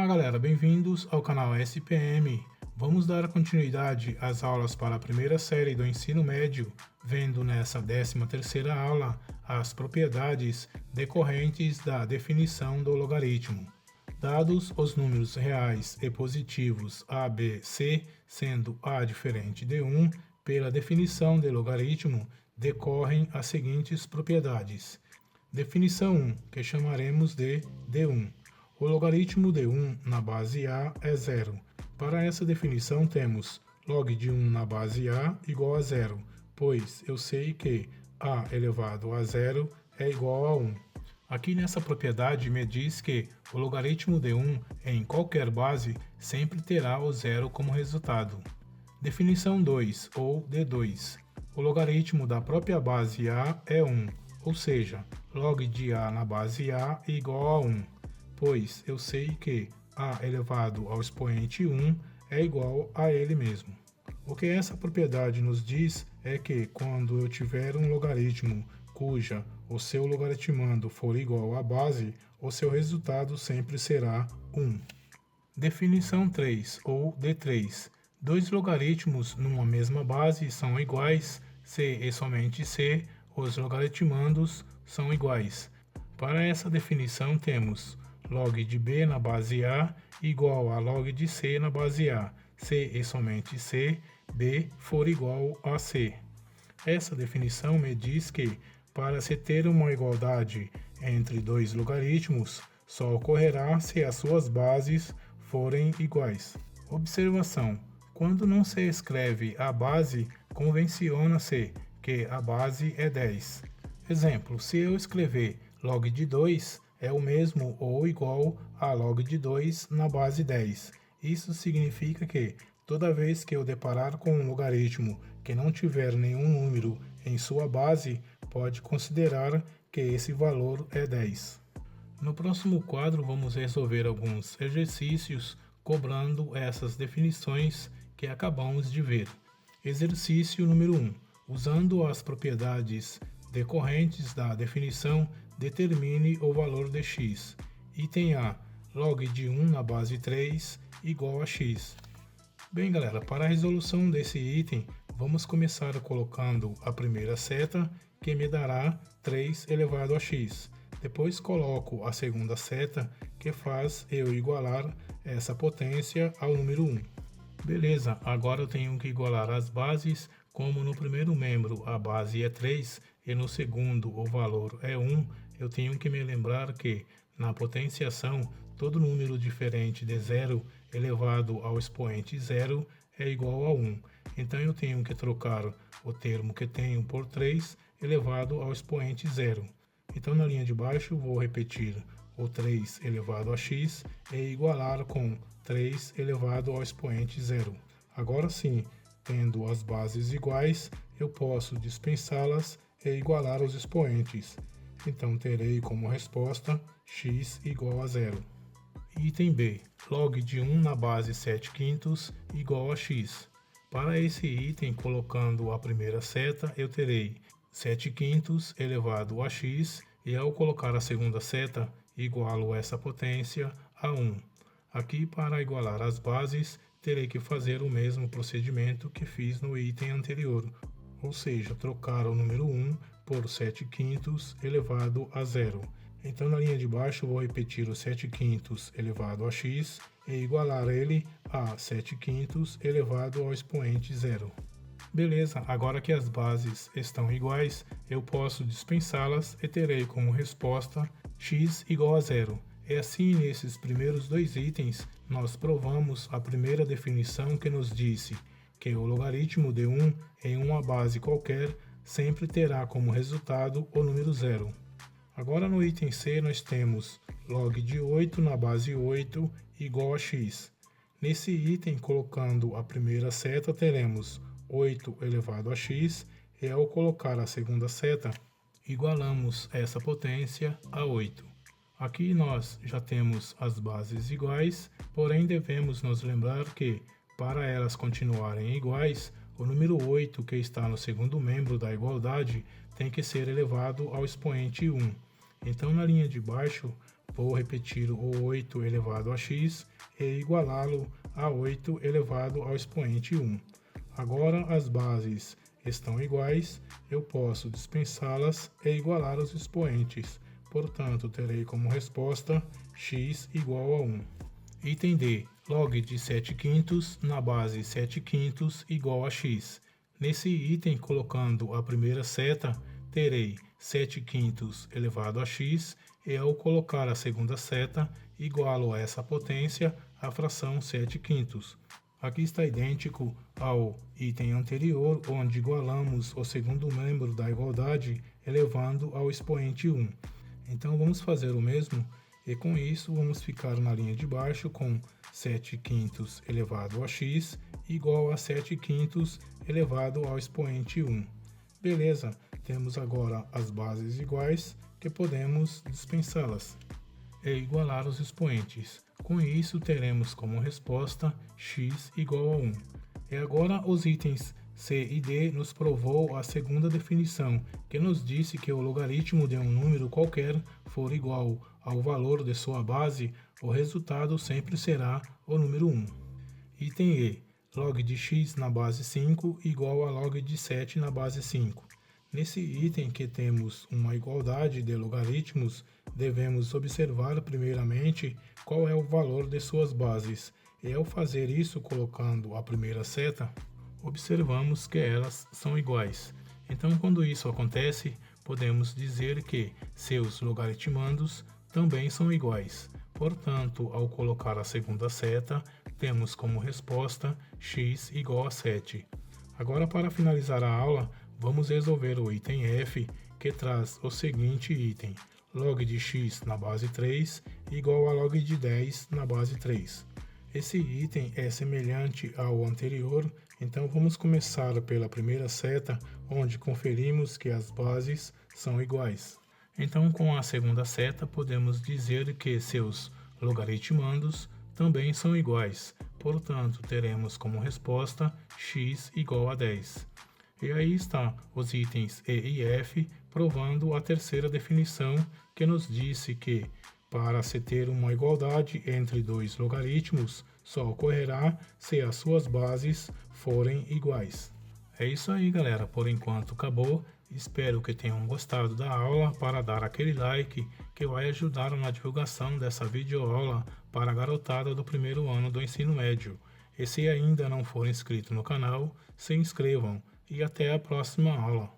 Olá galera, bem-vindos ao canal SPM. Vamos dar continuidade às aulas para a primeira série do ensino médio, vendo nessa 13ª aula as propriedades decorrentes da definição do logaritmo. Dados os números reais e positivos a, b, c, sendo a diferente de 1, pela definição de logaritmo decorrem as seguintes propriedades. Definição 1, que chamaremos de D1. O logaritmo de 1 na base A é zero. Para essa definição temos log de 1 na base A igual a zero, pois eu sei que A elevado a zero é igual a 1. Aqui nessa propriedade me diz que o logaritmo de 1 em qualquer base sempre terá o zero como resultado. Definição 2, ou D2. O logaritmo da própria base A é 1, ou seja, log de A na base A é igual a 1. Pois eu sei que a elevado ao expoente 1 é igual a ele mesmo. O que essa propriedade nos diz é que quando eu tiver um logaritmo cuja o seu logaritmando for igual à base, o seu resultado sempre será 1. Definição 3, ou D3. Dois logaritmos numa mesma base são iguais se e somente se os logaritmandos são iguais. Para essa definição temos log de b na base A igual a log de c na base A, se e somente se b for igual a c. Essa definição me diz que, para se ter uma igualdade entre dois logaritmos, só ocorrerá se as suas bases forem iguais. Observação: quando não se escreve a base, convenciona-se que a base é 10. Exemplo: se eu escrever log de 2, é o mesmo ou igual a log de 2 na base 10. Isso significa que, toda vez que eu deparar com um logaritmo que não tiver nenhum número em sua base, pode considerar que esse valor é 10. No próximo quadro vamos resolver alguns exercícios cobrando essas definições que acabamos de ver. Exercício número 1. Usando as propriedades decorrentes da definição, determine o valor de x. Item A. Log de 1 na base 3 igual a x. Bem galera, para a resolução desse item, vamos começar colocando a primeira seta, que me dará 3 elevado a x. Depois coloco a segunda seta, que faz eu igualar essa potência ao número 1. Beleza, agora eu tenho que igualar as bases. Como no primeiro membro a base é 3 e no segundo o valor é 1, eu tenho que me lembrar que, na potenciação, todo número diferente de 0 elevado ao expoente 0 é igual a 1. Então eu tenho que trocar o termo que tenho por 3 elevado ao expoente 0. Então na linha de baixo vou repetir o 3 elevado a x e igualar com 3 elevado ao expoente 0. Agora sim, tendo as bases iguais, eu posso dispensá-las e igualar os expoentes. Então terei como resposta x igual a 0. Item B. Log de 1 na base 7/5 igual a x. Para esse item, colocando a primeira seta, eu terei 7/5 elevado a x e ao colocar a segunda seta, igualo essa potência a 1. Aqui, para igualar as bases, terei que fazer o mesmo procedimento que fiz no item anterior, ou seja, trocar o número 1 por 7/5 elevado a 0. Então na linha de baixo vou repetir o 7/5 elevado a x e igualar ele a 7/5 elevado ao expoente 0. Beleza, agora que as bases estão iguais, eu posso dispensá-las e terei como resposta x igual a 0. E assim, nesses primeiros dois itens, nós provamos a primeira definição que nos disse que o logaritmo de 1 em uma base qualquer sempre terá como resultado o número 0. Agora no item C nós temos log de 8 na base 8 igual a x. Nesse item, colocando a primeira seta, teremos 8 elevado a x e ao colocar a segunda seta, igualamos essa potência a 8. Aqui nós já temos as bases iguais, porém devemos nos lembrar que, para elas continuarem iguais, o número 8 que está no segundo membro da igualdade tem que ser elevado ao expoente 1. Então na linha de baixo vou repetir o 8 elevado a x e igualá-lo a 8 elevado ao expoente 1. Agora as bases estão iguais, eu posso dispensá-las e igualar os expoentes. Portanto, terei como resposta x igual a 1. Item D. Log de 7/5 na base 7/5 igual a x. Nesse item, colocando a primeira seta, terei 7/5 elevado a x e ao colocar a segunda seta, igualo a essa potência a fração 7/5. Aqui está idêntico ao item anterior, onde igualamos o segundo membro da igualdade elevando ao expoente 1. Então vamos fazer o mesmo e com isso vamos ficar na linha de baixo com 7/5 elevado a x igual a 7/5 elevado ao expoente 1. Beleza, temos agora as bases iguais que podemos dispensá-las e igualar os expoentes. Com isso teremos como resposta x igual a 1. E agora os itens C e D nos provou a segunda definição, que nos disse que o logaritmo de um número qualquer for igual ao valor de sua base, o resultado sempre será o número 1. Item E. Log de x na base 5 igual a log de 7 na base 5. Nesse item que temos uma igualdade de logaritmos, devemos observar primeiramente qual é o valor de suas bases. E ao fazer isso colocando a primeira seta, observamos que elas são iguais. Então, quando isso acontece, podemos dizer que seus logaritmandos também são iguais. Portanto, ao colocar a segunda seta, temos como resposta x igual a 7. Agora, para finalizar a aula, vamos resolver o item F, que traz o seguinte item: log de x na base 3 igual a log de 10 na base 3. Esse item é semelhante ao anterior, então vamos começar pela primeira seta, onde conferimos que as bases são iguais. Então, com a segunda seta, podemos dizer que seus logaritmandos também são iguais. Portanto, teremos como resposta x igual a 10. E aí está os itens E e F, provando a terceira definição, que nos disse que, para se ter uma igualdade entre dois logaritmos, só ocorrerá se as suas bases forem iguais. É isso aí, galera. Por enquanto acabou. Espero que tenham gostado da aula. Para dar aquele like que vai ajudar na divulgação dessa videoaula para a garotada do primeiro ano do ensino médio. E se ainda não for inscrito no canal, se inscrevam e até a próxima aula.